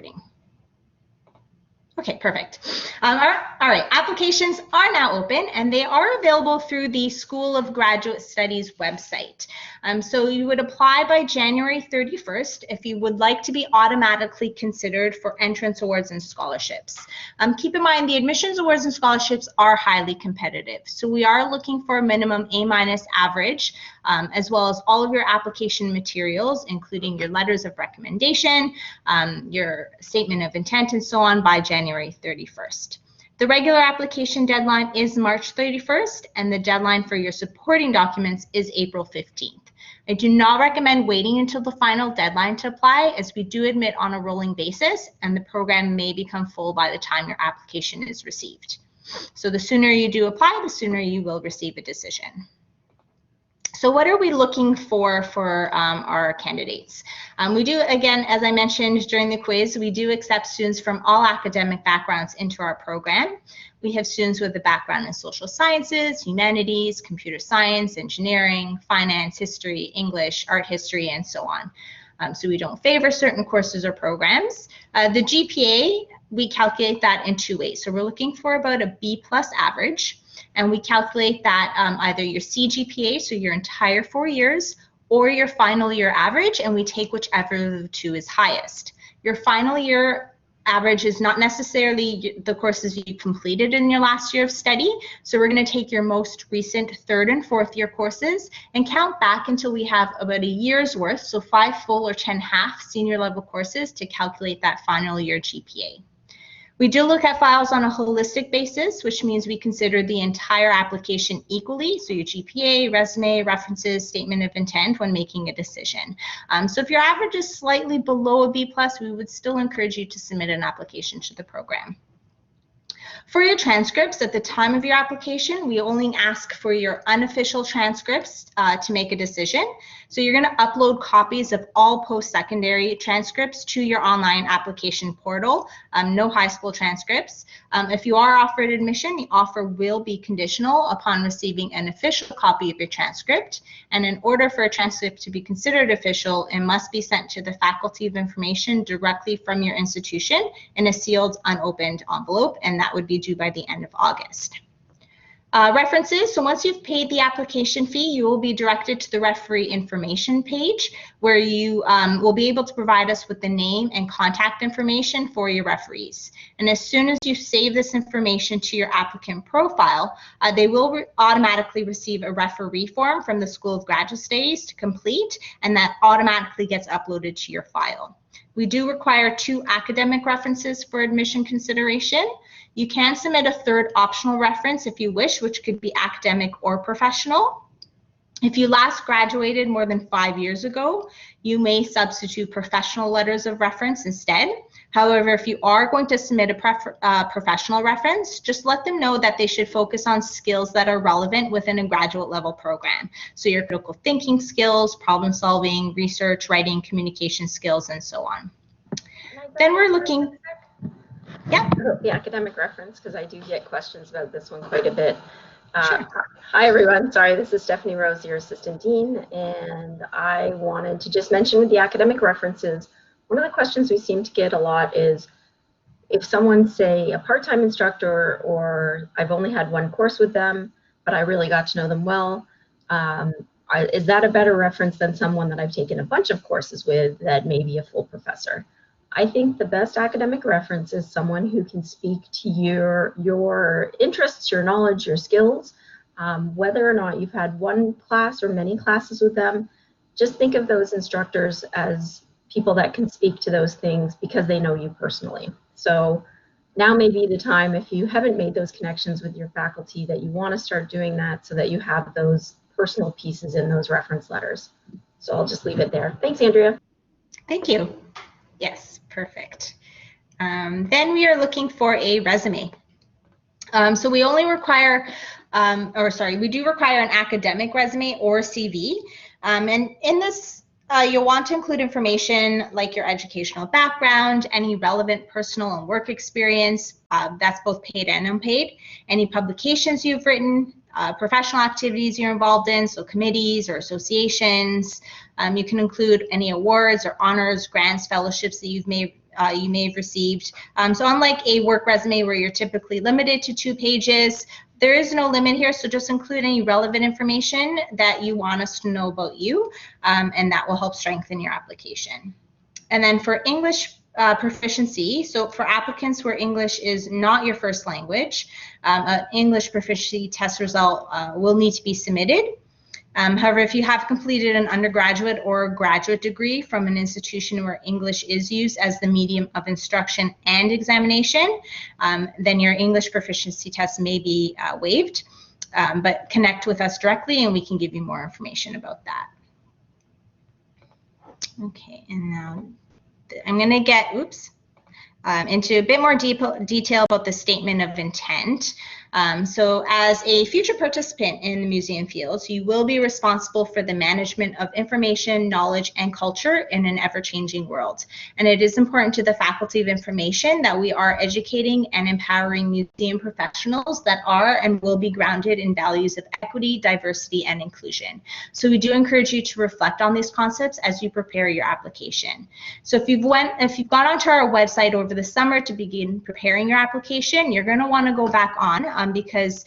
recording. Okay, perfect. All right, applications are now open and they are available through the School of Graduate Studies website. So you would apply by January 31st if you would like to be automatically considered for entrance awards and scholarships. Keep in mind the admissions awards and scholarships are highly competitive. So we are looking for a minimum A- average, as well as all of your application materials, including your letters of recommendation, your statement of intent, and so on by January 31st. The regular application deadline is March 31st, and the deadline for your supporting documents is April 15th. I do not recommend waiting until the final deadline to apply, as we do admit on a rolling basis, and the program may become full by the time your application is received. So the sooner you do apply, the sooner you will receive a decision. So what are we looking for our candidates? We do, again, as I mentioned during the quiz, we do accept students from all academic backgrounds into our program. We have students with a background in social sciences, humanities, computer science, engineering, finance, history, English, art history, and so on. So we don't favor certain courses or programs. The GPA, we calculate that in two ways. So we're looking for about a B+ average. And we calculate that either your CGPA, so your entire 4 years, or your final year average, and we take whichever of the two is highest. Your final year average is not necessarily the courses you completed in your last year of study, so we're going to take your most recent 3rd and 4th year courses and count back until we have about a year's worth, so 5 full or 10 half senior level courses to calculate that final year GPA. We do look at files on a holistic basis, which means we consider the entire application equally, so your GPA, resume, references, statement of intent when making a decision. So if your average is slightly below a B+, we would still encourage you to submit an application to the program. For your transcripts, at the time of your application, we only ask for your unofficial transcripts to make a decision. So you're going to upload copies of all post-secondary transcripts to your online application portal, no high school transcripts. If you are offered admission, the offer will be conditional upon receiving an official copy of your transcript. And in order for a transcript to be considered official, it must be sent to the Faculty of Information directly from your institution in a sealed, unopened envelope, and that would be due by the end of August. References, so once you've paid the application fee, you will be directed to the referee information page where you will be able to provide us with the name and contact information for your referees. And as soon as you save this information to your applicant profile, they will automatically receive a referee form from the School of Graduate Studies to complete, and that automatically gets uploaded to your file. We do require 2 academic references for admission consideration. You can submit a 3rd optional reference if you wish, which could be academic or professional. If you last graduated more than 5 years ago, you may substitute professional letters of reference instead. However, if you are going to submit a professional reference, just let them know that they should focus on skills that are relevant within a graduate level program. So your critical thinking skills, problem solving, research, writing, communication skills, and so on. Then we're looking, yeah. The academic reference, because I do get questions about this one quite a bit. Sure. Hi everyone, sorry, this is Stephanie Rose, your Assistant Dean, and I wanted to just mention with the academic references, one of the questions we seem to get a lot is if someone's, say, a part-time instructor, or I've only had 1 course with them, but I really got to know them well, is that a better reference than someone that I've taken a bunch of courses with that may be a full professor? I think the best academic reference is someone who can speak to your interests, your knowledge, your skills. Whether or not you've had 1 class or many classes with them, just think of those instructors as people that can speak to those things because they know you personally. So now may be the time, if you haven't made those connections with your faculty, that you want to start doing that so that you have those personal pieces in those reference letters. So I'll just leave it there. Thanks, Andrea. Thank you. Yes, perfect. Then we are looking for a resume. So we only require, we do require an academic resume or CV. And in this, you'll want to include information like your educational background, any relevant personal and work experience, that's both paid and unpaid, any publications you've written, professional activities you're involved in, so committees or associations. You can include any awards or honors, grants, fellowships that you've you may have received. So unlike a work resume where you're typically limited to 2 pages, there is no limit here, so just include any relevant information that you want us to know about you, and that will help strengthen your application. And then for English proficiency, so for applicants where English is not your first language, an English proficiency test result will need to be submitted. However, if you have completed an undergraduate or graduate degree from an institution where English is used as the medium of instruction and examination, then your English proficiency test may be waived, but connect with us directly and we can give you more information about that. Okay, and now I'm going to get, into a bit more detail about the statement of intent. So as a future participant in the museum fields, you will be responsible for the management of information, knowledge, and culture in an ever-changing world. And it is important to the Faculty of Information that we are educating and empowering museum professionals that are and will be grounded in values of equity, diversity, and inclusion. So we do encourage you to reflect on these concepts as you prepare your application. So if you've gone onto our website over the summer to begin preparing your application, you're going to want to go back on because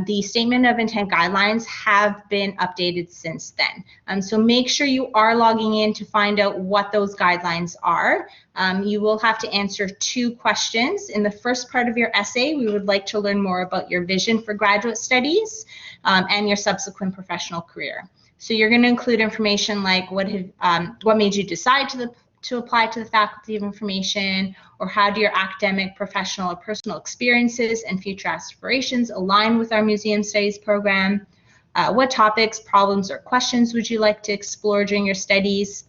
the statement of intent guidelines have been updated since then. So make sure you are logging in to find out what those guidelines are. You will have to answer 2 questions. In the first part of your essay, we would like to learn more about your vision for graduate studies and your subsequent professional career. So you're going to include information like what made you decide to apply to the Faculty of Information, or how do your academic, professional, or personal experiences and future aspirations align with our Museum Studies program? What topics, problems, or questions would you like to explore during your studies?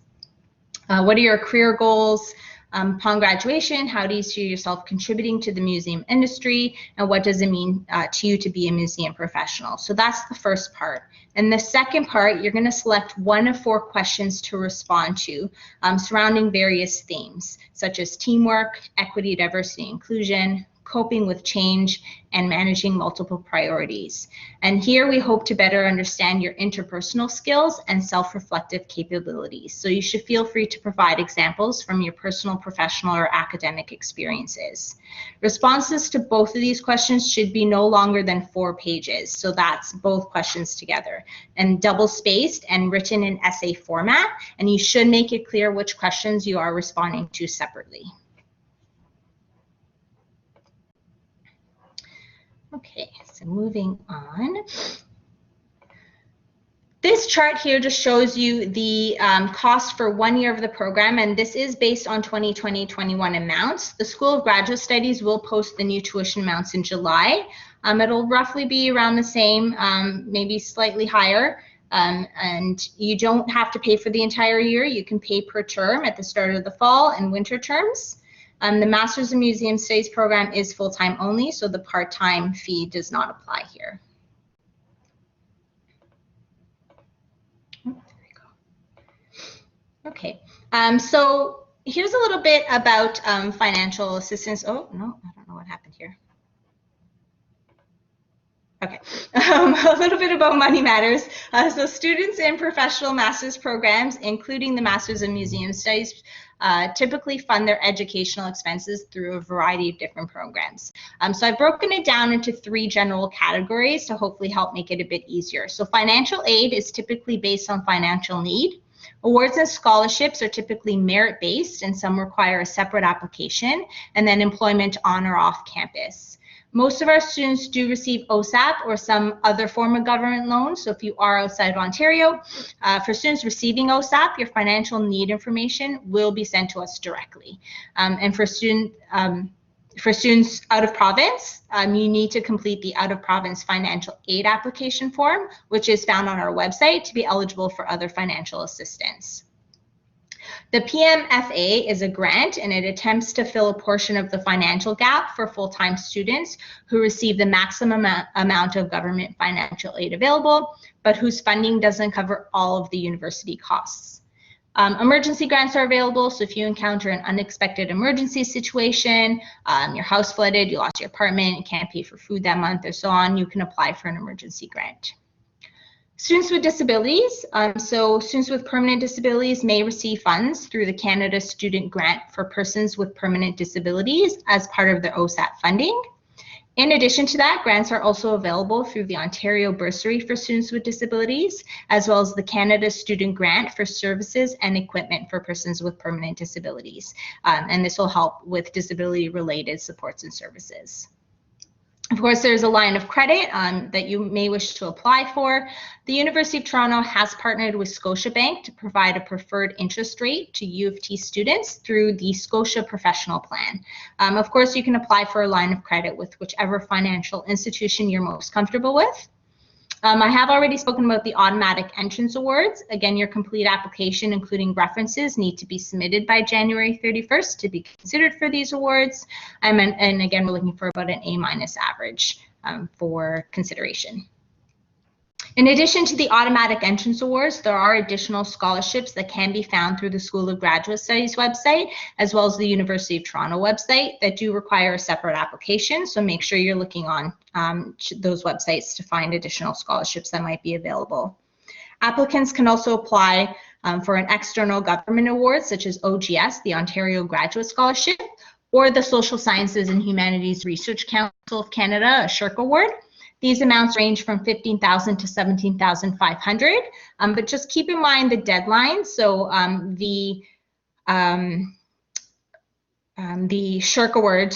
What are your career goals? Upon graduation, how do you see yourself contributing to the museum industry, and what does it mean to you to be a museum professional? So that's the first part. And the second part, you're going to select 1 of 4 questions to respond to surrounding various themes, such as teamwork, equity, diversity, inclusion, coping with change, and managing multiple priorities. And here we hope to better understand your interpersonal skills and self-reflective capabilities. So you should feel free to provide examples from your personal, professional, or academic experiences. Responses to both of these questions should be no longer than 4 pages. So that's both questions together, and double-spaced and written in essay format. And you should make it clear which questions you are responding to separately. Okay, so moving on. This chart here just shows you the cost for 1 year of the program, and this is based on 2020-21 amounts. The School of Graduate Studies will post the new tuition amounts in July. It'll roughly be around the same, maybe slightly higher, and you don't have to pay for the entire year. You can pay per term at the start of the fall and winter terms. The Masters in Museum Studies program is full-time only, so the part-time fee does not apply here. Oh, there we go. Okay, so here's a little bit about financial assistance. Oh, no, I don't know what happened here. Okay, a little bit about Money Matters. So students in professional master's programs, including the Masters in Museum Studies, typically fund their educational expenses through a variety of different programs. So I've broken it down into 3 general categories to hopefully help make it a bit easier. So financial aid is typically based on financial need. Awards and scholarships are typically merit-based, and some require a separate application, and then employment on or off campus. Most of our students do receive OSAP or some other form of government loan. So if you are outside of Ontario, for students receiving OSAP, your financial need information will be sent to us directly. And for students out of province, you need to complete the out of province financial aid application form, which is found on our website to be eligible for other financial assistance. The PMFA is a grant, and it attempts to fill a portion of the financial gap for full-time students who receive the maximum amount of government financial aid available, but whose funding doesn't cover all of the university costs. Emergency grants are available, so if you encounter an unexpected emergency situation, your house flooded, you lost your apartment, you can't pay for food that month, or so on, you can apply for an emergency grant. Students with disabilities, so students with permanent disabilities may receive funds through the Canada Student Grant for Persons with Permanent Disabilities as part of their OSAT funding. In addition to that, grants are also available through the Ontario Bursary for Students with Disabilities, as well as the Canada Student Grant for Services and Equipment for Persons with Permanent Disabilities. And this will help with disability-related supports and services. Of course, there's a line of credit that you may wish to apply for. The University of Toronto has partnered with Scotiabank to provide a preferred interest rate to U of T students through the Scotia Professional Plan. Of course, you can apply for a line of credit with whichever financial institution you're most comfortable with. I have already spoken about the automatic entrance awards. Again, your complete application, including references, need to be submitted by January 31st to be considered for these awards. And again, we're looking for about an A- average for consideration. In addition to the automatic entrance awards, there are additional scholarships that can be found through the School of Graduate Studies website, as well as the University of Toronto website, that do require a separate application. So make sure you're looking on those websites to find additional scholarships that might be available. Applicants can also apply for an external government award, such as OGS, the Ontario Graduate Scholarship, or the Social Sciences and Humanities Research Council of Canada, a SSHRC award. These amounts range from $15,000 to $17,500, but just keep in mind the deadline. So the SSHRC award,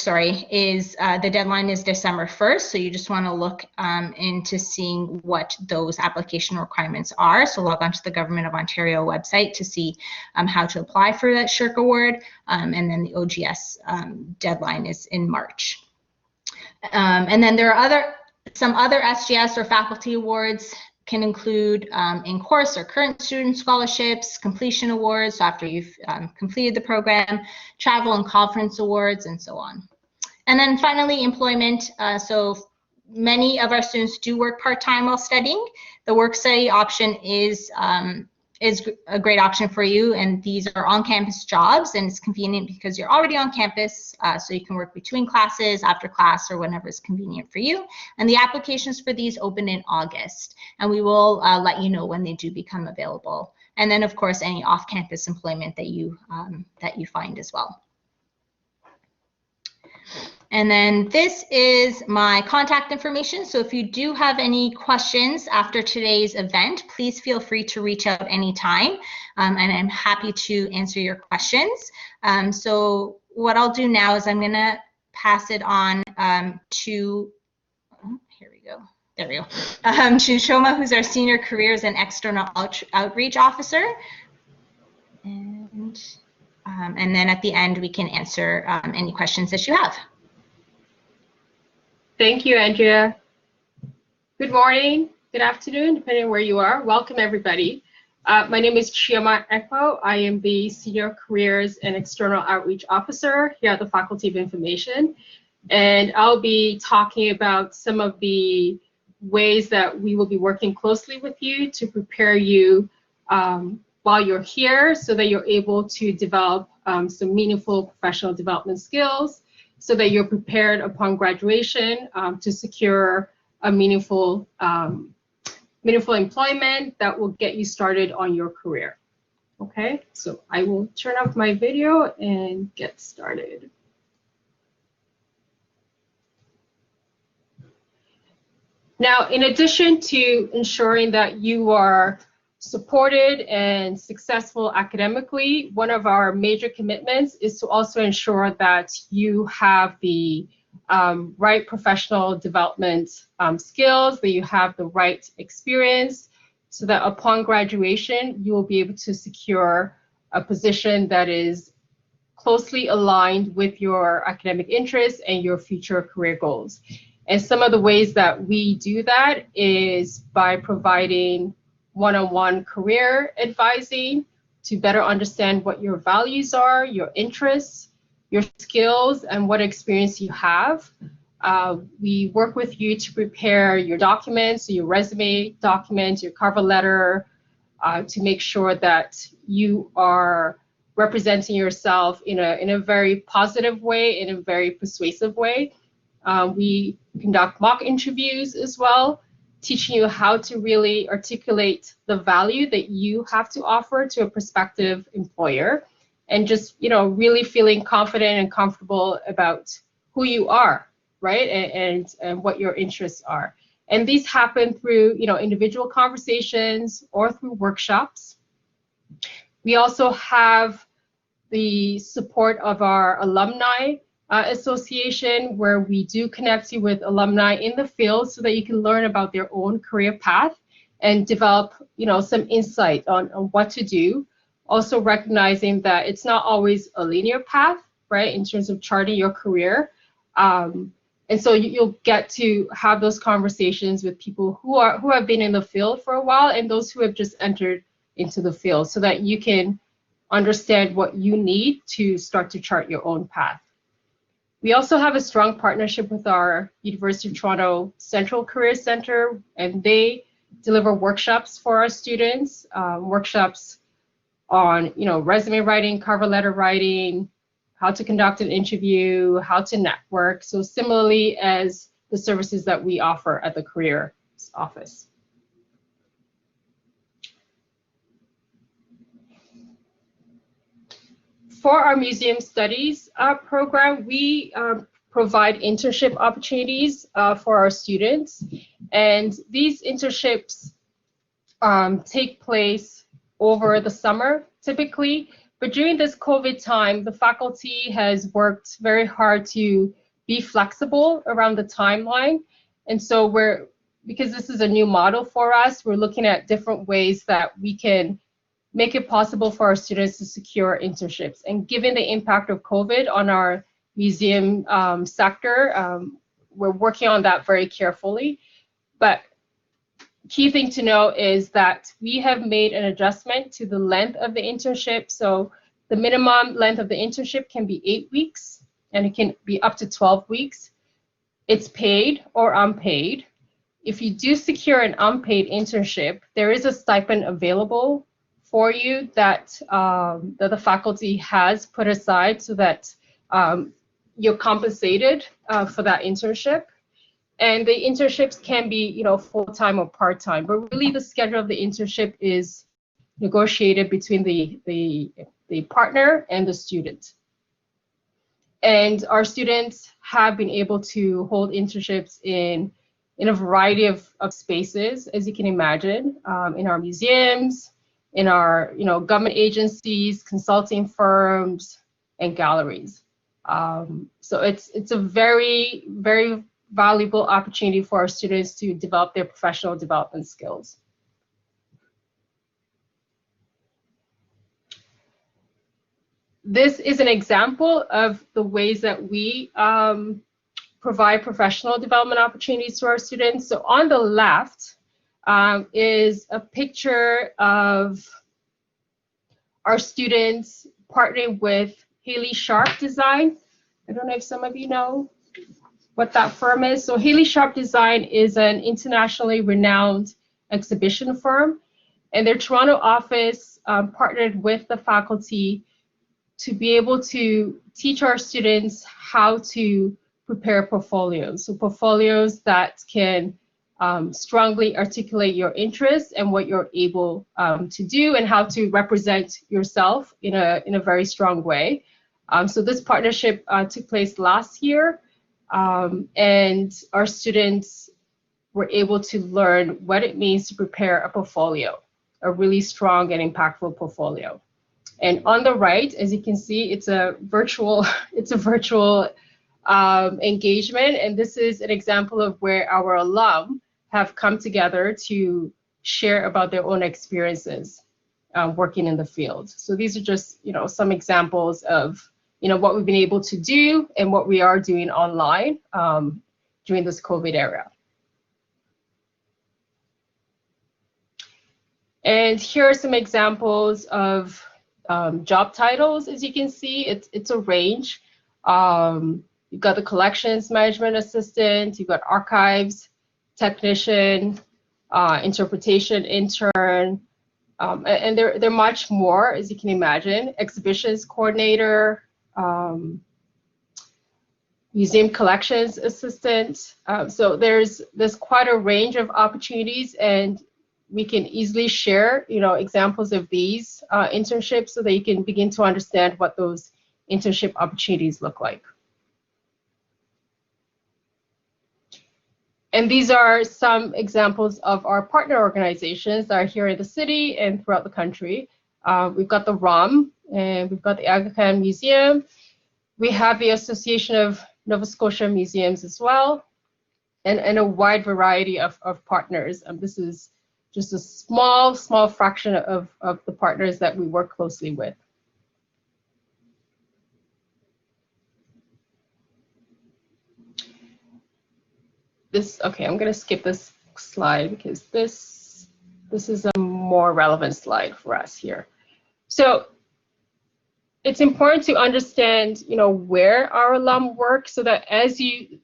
is the deadline is December 1st. So you just want to look into seeing what those application requirements are. So log on to the Government of Ontario website to see how to apply for that SSHRC award. And then the OGS deadline is in March. And then there are some other SGS or faculty awards can include in-course or current student scholarships, completion awards after you've completed the program, travel and conference awards, and so on. And then finally, employment. So many of our students do work part-time while studying. The work-study option is a great option for you, and these are on-campus jobs, and it's convenient because you're already on campus, so you can work between classes, after class, or whenever is convenient for you. And the applications for these open in August, and we will let you know when they do become available. And then, of course, any off-campus employment that you find as well. And then this is my contact information. So if you do have any questions after today's event, please feel free to reach out anytime, and I'm happy to answer your questions. So what I'll do now is I'm going to pass it on to, here we go. There we go. To Shoma, who's our Senior Careers and External Outreach Officer. And then at the end, we can answer any questions that you have. Thank you, Andrea. Good morning, good afternoon, depending on where you are. Welcome, everybody. My name is Chioma Ekpo. I am the Senior Careers and External Outreach Officer here at the Faculty of Information. And I'll be talking about some of the ways that we will be working closely with you to prepare you while you're here so that you're able to develop some meaningful professional development skills, so that you're prepared upon graduation to secure a meaningful employment that will get you started on your career. Okay, so I will turn off my video and get started. Now, in addition to ensuring that you are supported and successful academically, one of our major commitments is to also ensure that you have the right professional development skills, that you have the right experience, so that upon graduation, you will be able to secure a position that is closely aligned with your academic interests and your future career goals. And some of the ways that we do that is by providing one-on-one career advising to better understand what your values are, your interests, your skills, and what experience you have. We work with you to prepare your documents, your resume documents, your cover letter, to make sure that you are representing yourself in a very positive way, in a very persuasive way. We conduct mock interviews as well teaching you how to really articulate the value that you have to offer to a prospective employer, and just, you know, really feeling confident and comfortable about who you are, right? And what your interests are. And these happen through, you know, individual conversations or through workshops. We also have the support of our alumni association, where we do connect you with alumni in the field so that you can learn about their own career path and develop, you know, some insight on what to do. Also recognizing that it's not always a linear path, right, in terms of charting your career. And so you'll get to have those conversations with people who have been in the field for a while and those who have just entered into the field, so that you can understand what you need to start to chart your own path. We also have a strong partnership with our University of Toronto Central Career Center, and they deliver workshops for our students, workshops on, you know, resume writing, cover letter writing, how to conduct an interview, how to network. So similarly as the services that we offer at the careers office. For our museum studies program, we provide internship opportunities for our students. And these internships take place over the summer, typically. But during this COVID time, the faculty has worked very hard to be flexible around the timeline. And so because this is a new model for us, we're looking at different ways that we can make it possible for our students to secure internships. And given the impact of COVID on our museum sector, we're working on that very carefully. But key thing to know is that we have made an adjustment to the length of the internship. So the minimum length of the internship can be 8 weeks, and it can be up to 12 weeks. It's paid or unpaid. If you do secure an unpaid internship, there is a stipend available for you that, that the faculty has put aside so that you're compensated for that internship. And the internships can be, you know, full-time or part-time, but really the schedule of the internship is negotiated between the partner and the student. And our students have been able to hold internships in a variety of spaces, as you can imagine, in our museums, in our, you know, government agencies, consulting firms, and galleries. So it's a very, very valuable opportunity for our students to develop their professional development skills. This is an example of the ways that we provide professional development opportunities to our students. So on the left is a picture of our students partnering with Haley Sharp Design. I don't know if some of you know what that firm is. So Haley Sharp Design is an internationally renowned exhibition firm, and their Toronto office partnered with the faculty to be able to teach our students how to prepare portfolios. So portfolios that can strongly articulate your interests and what you're able to do, and how to represent yourself in a very strong way. So this partnership took place last year, and our students were able to learn what it means to prepare a portfolio, a really strong and impactful portfolio. And on the right, as you can see, it's a virtual engagement, and this is an example of where our alum have come together to share about their own experiences working in the field. So these are just, you know, some examples of, you know, what we've been able to do and what we are doing online during this COVID era. And here are some examples of job titles. As you can see, it's a range. You've got the collections management assistant, you've got archives technician, interpretation intern, and they're much more, as you can imagine. Exhibitions coordinator, museum collections assistant. So there's quite a range of opportunities, and we can easily share, examples of these internships so that you can begin to understand what those internship opportunities look like. And these are some examples of our partner organizations that are here in the city and throughout the country. We've got the ROM, and we've got the Aga Khan Museum. We have the Association of Nova Scotia Museums as well, and a wide variety of partners. This is just a small fraction of the partners that we work closely with. Okay, I'm gonna skip this slide because this is a more relevant slide for us here. So it's important to understand, where our alum work, so that as you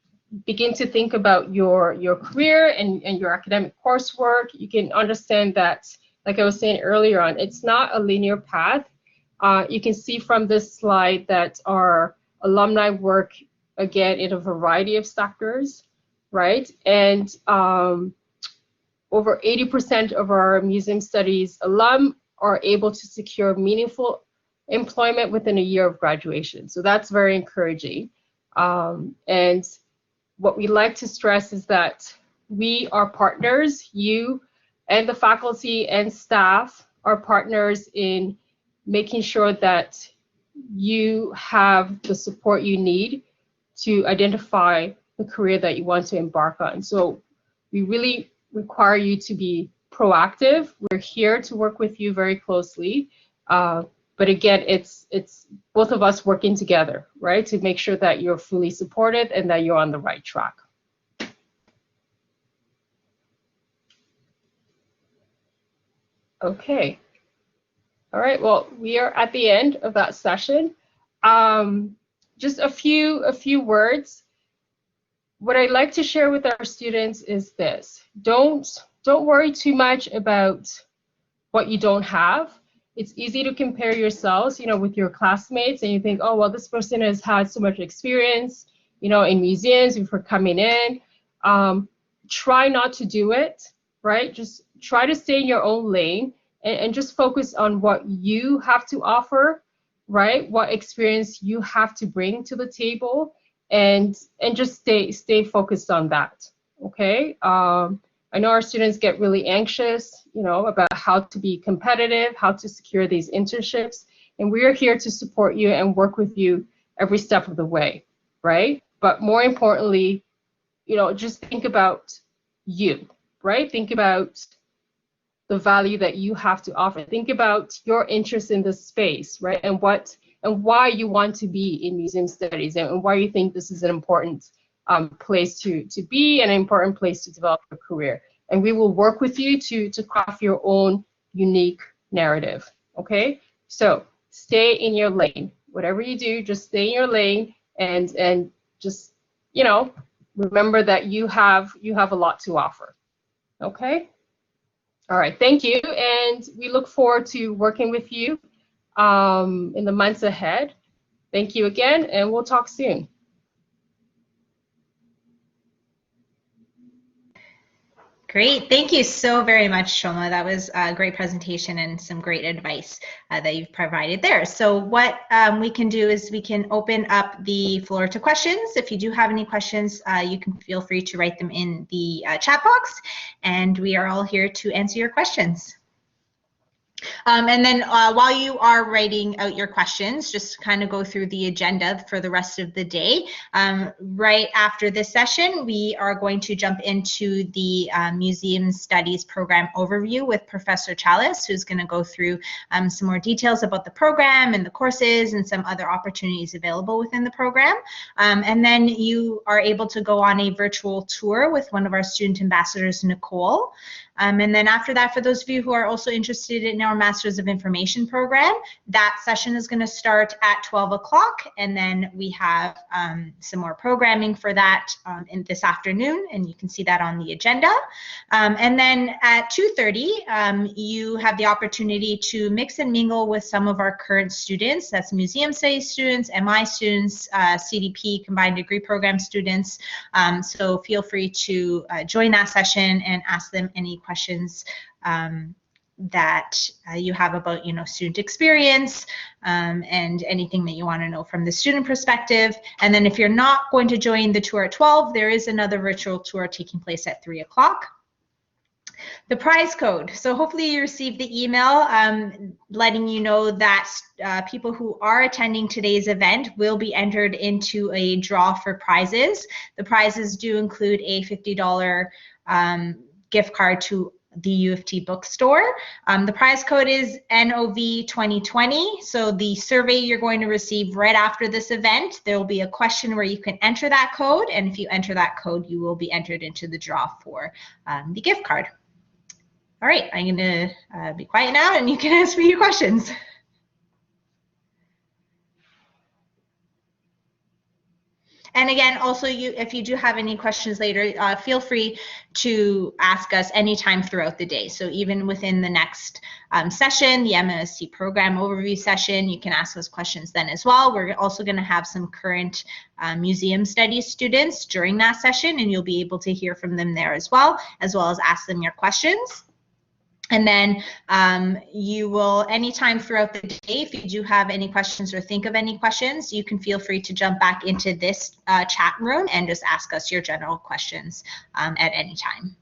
begin to think about your career and your academic coursework, you can understand that, like I was saying earlier on, it's not a linear path. You can see from this slide that our alumni work, again, in a variety of sectors, right? And over 80% of our museum studies alum are able to secure meaningful employment within a year of graduation. So that's very encouraging. And what we like to stress is that we are partners. You and the faculty and staff are partners in making sure that you have the support you need to identify the career that you want to embark on. So we really require you to be proactive. We're here to work with you very closely. But again, it's both of us working together, right, to make sure that you're fully supported and that you're on the right track. Okay. All right, well, we are at the end of that session. Just a few words. What I'd like to share with our students is this: don't worry too much about what you don't have. It's easy to compare yourselves, with your classmates, and you think, oh, well, this person has had so much experience, in museums before coming in. Try not to do it, right? Just try to stay in your own lane and just focus on what you have to offer, right? What experience you have to bring to the table, and just stay focused on that, okay? I know our students get really anxious, about how to be competitive, how to secure these internships, and we are here to support you and work with you every step of the way, right? But more importantly, just think about you, right? Think about the value that you have to offer. Think about your interest in this space, right? And why you want to be in museum studies, and why you think this is an important place to be, and an important place to develop your career. And we will work with you to craft your own unique narrative, okay? So stay in your lane. Whatever you do, just stay in your lane, and just, remember that you have a lot to offer, okay? All right, thank you, and we look forward to working with you in the months ahead. Thank you again, and we'll talk soon. Great. Thank you so very much, Shoma. That was a great presentation and some great advice that you've provided there. So what we can do is we can open up the floor to questions. If you do have any questions, you can feel free to write them in the chat box, and we are all here to answer your questions. And then while you are writing out your questions, just kind of go through the agenda for the rest of the day. Right after this session, we are going to jump into the Museum Studies Program Overview with Professor Chalice, who's going to go through some more details about the program and the courses and some other opportunities available within the program. And then you are able to go on a virtual tour with one of our student ambassadors, Nicole. And then after that, for those of you who are also interested in our Masters of Information program. That session is going to start at 12 o'clock, and then we have some more programming for that in this afternoon, and you can see that on the agenda. And then at 2:30, you have the opportunity to mix and mingle with some of our current students. That's museum studies students, MI students, CDP combined degree program students. So feel free to join that session and ask them any questions that you have about, student experience and anything that you want to know from the student perspective. And then if you're not going to join the tour at 12, there is another virtual tour taking place at 3 o'clock. The prize code. So hopefully you received the email letting you know that people who are attending today's event will be entered into a draw for prizes. The prizes do include a $50 gift card to the U of T bookstore. The prize code is NOV 2020. So the survey you're going to receive right after this event, there will be a question where you can enter that code. And if you enter that code, you will be entered into the draw for the gift card. All right, I'm going to be quiet now and you can ask me your questions. And again, also, if you do have any questions later, feel free to ask us anytime throughout the day. So even within the next session, the MMSt program overview session, you can ask us questions then as well. We're also going to have some current museum studies students during that session, and you'll be able to hear from them there as well as ask them your questions. And then you will, anytime throughout the day, if you do have any questions or think of any questions, you can feel free to jump back into this chat room and just ask us your general questions at any time.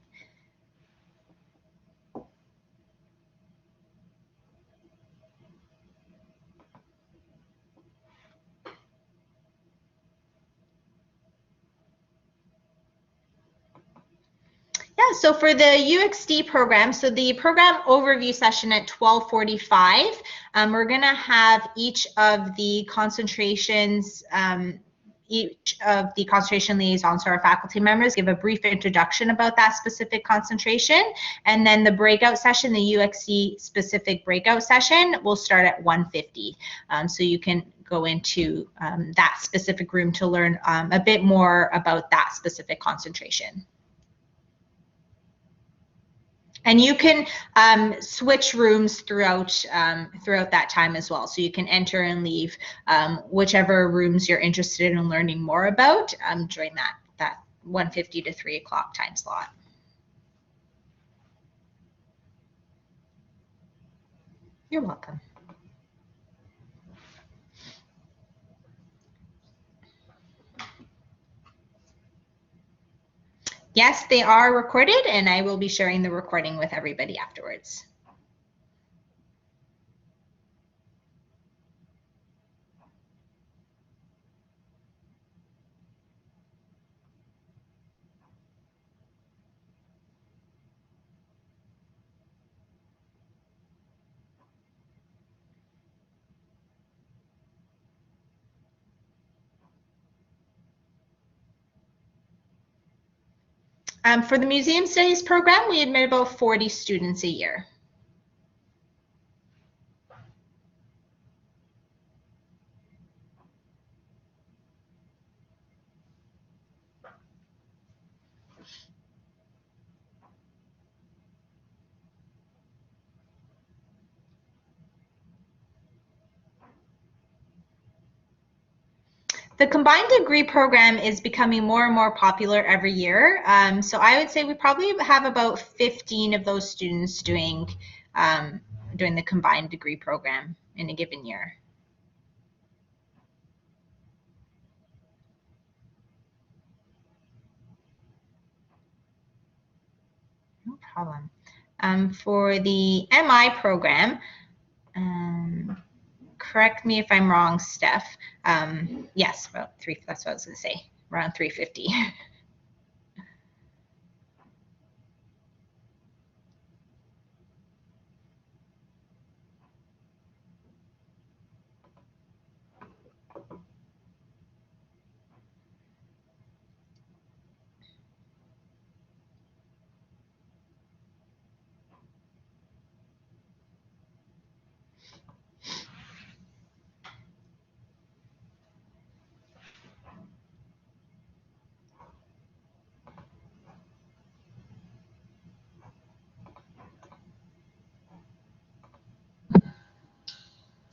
Yeah, so for the UXD program, so the program overview session at 12:45, we're going to have each of the concentrations, each of the concentration liaisons, so our faculty members, give a brief introduction about that specific concentration. And then the breakout session, the UXD specific breakout session, will start at 1:50. So you can go into that specific room to learn a bit more about that specific concentration. And you can switch rooms throughout that time as well. So you can enter and leave whichever rooms you're interested in learning more about during that 1:50 to 3 o'clock time slot. You're welcome. Yes, they are recorded, and I will be sharing the recording with everybody afterwards. For the Museum Studies program, we admit about 40 students a year. The combined degree program is becoming more and more popular every year. So I would say we probably have about 15 of those students doing the combined degree program in a given year. No problem. For the MI program, correct me if I'm wrong, Steph. Yes, about 3. That's what I was going to say. Around 350.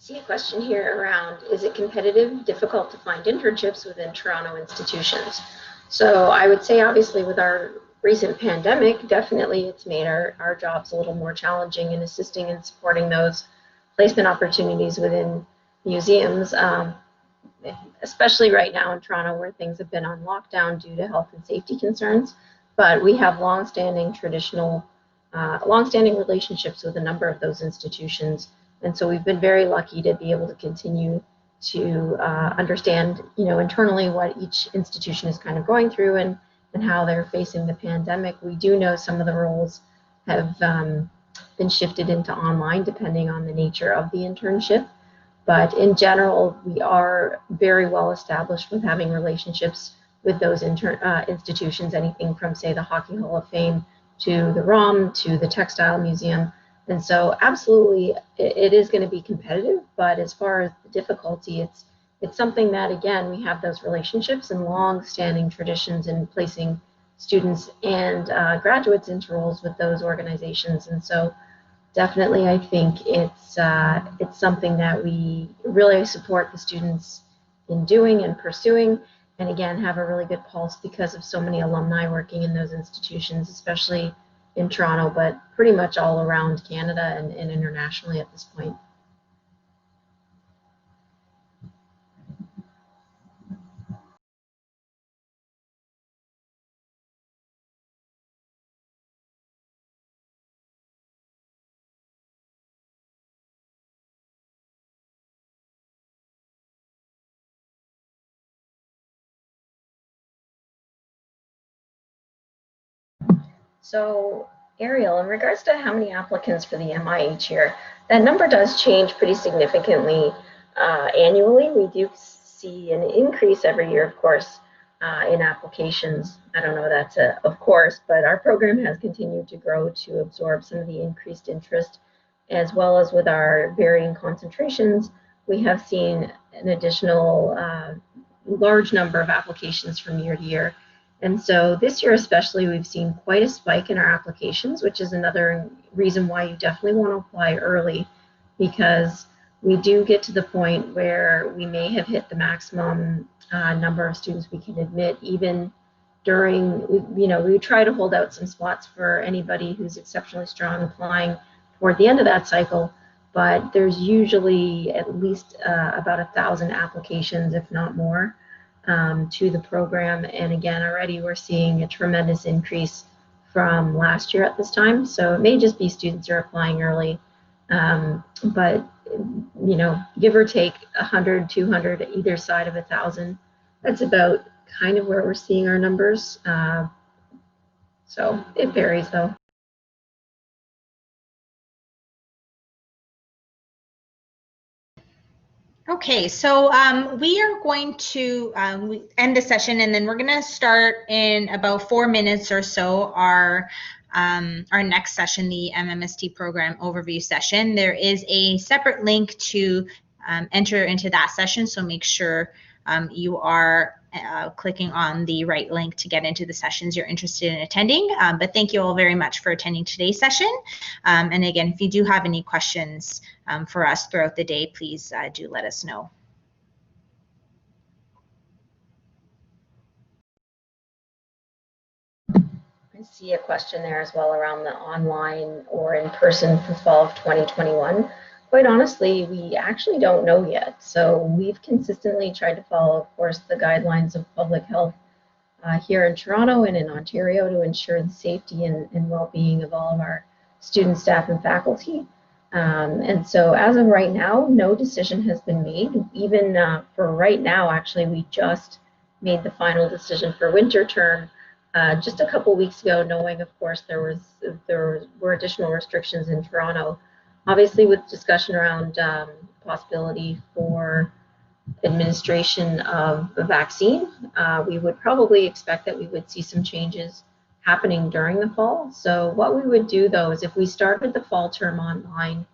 See a question here around, is it competitive, difficult to find internships within Toronto institutions? So I would say obviously with our recent pandemic, definitely it's made our jobs a little more challenging in assisting and supporting those placement opportunities within museums, especially right now in Toronto where things have been on lockdown due to health and safety concerns. But we have longstanding relationships with a number of those institutions. And so we've been very lucky to be able to continue to understand, internally what each institution is kind of going through and how they're facing the pandemic. We do know some of the roles have been shifted into online depending on the nature of the internship. But in general, we are very well established with having relationships with those institutions, anything from, say, the Hockey Hall of Fame to the ROM to the Textile Museum. And so absolutely, it is going to be competitive, but as far as the difficulty, it's something that, again, we have those relationships and long-standing traditions in placing students and graduates into roles with those organizations. And so definitely, I think it's something that we really support the students in doing and pursuing, and again, have a really good pulse because of so many alumni working in those institutions, especially in Toronto, but pretty much all around Canada and internationally at this point. So, Ariel, in regards to how many applicants for the MI each year, that number does change pretty significantly annually. We do see an increase every year, of course, in applications. I don't know that's of course, but our program has continued to grow to absorb some of the increased interest, as well as with our varying concentrations. We have seen an additional large number of applications from year to year. And so this year especially, we've seen quite a spike in our applications, which is another reason why you definitely want to apply early, because we do get to the point where we may have hit the maximum number of students we can admit, even during, we try to hold out some spots for anybody who's exceptionally strong applying toward the end of that cycle, but there's usually at least about 1,000 applications, if not more, to the program. And again, already we're seeing a tremendous increase from last year at this time. So it may just be students are applying early, but give or take 100, 200 either side of 1,000. That's about kind of where we're seeing our numbers. So it varies though. Okay, so we are going to end the session, and then we're going to start in about 4 minutes or so our next session, the MMSt program overview session. There is a separate link to enter into that session, so make sure you are clicking on the right link to get into the sessions you're interested in attending. But thank you all very much for attending today's session. And again, if you do have any questions for us throughout the day, please do let us know. I see a question there as well around the online or in-person for fall of 2021. Quite honestly, we actually don't know yet. So we've consistently tried to follow, of course, the guidelines of public health here in Toronto and in Ontario to ensure the safety and well-being of all of our students, staff, and faculty. And so as of right now, no decision has been made. Even for right now, actually, we just made the final decision for winter term just a couple weeks ago, knowing, of course, there were additional restrictions in Toronto. Obviously, with discussion around possibility for administration of a vaccine, we would probably expect that we would see some changes happening during the fall. So what we would do, though, is if we started the fall term online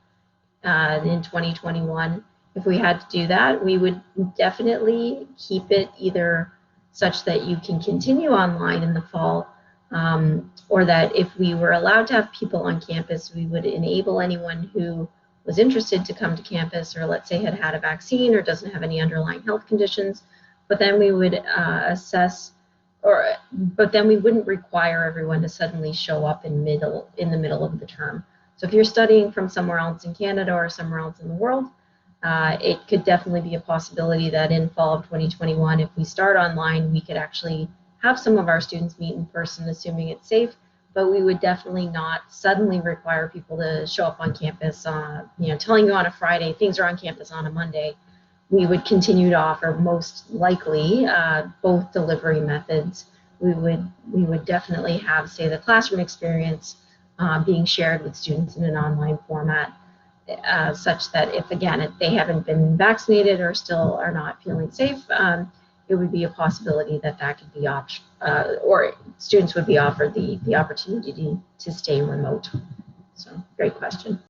in 2021, if we had to do that, we would definitely keep it either such that you can continue online in the fall, or that if we were allowed to have people on campus, we would enable anyone who was interested to come to campus, or let's say had had a vaccine or doesn't have any underlying health conditions, but then we would assess, but then we wouldn't require everyone to suddenly show up in the middle of the term. So if you're studying from somewhere else in Canada or somewhere else in the world, it could definitely be a possibility that in fall of 2021, if we start online, we could actually have some of our students meet in person, assuming it's safe, but we would definitely not suddenly require people to show up on campus, telling you on a Friday, things are on campus on a Monday. We would continue to offer most likely both delivery methods. We would definitely have, say, the classroom experience being shared with students in an online format, such that if they haven't been vaccinated or still are not feeling safe, it would be a possibility that could be or students would be offered the opportunity to stay remote. So, great question.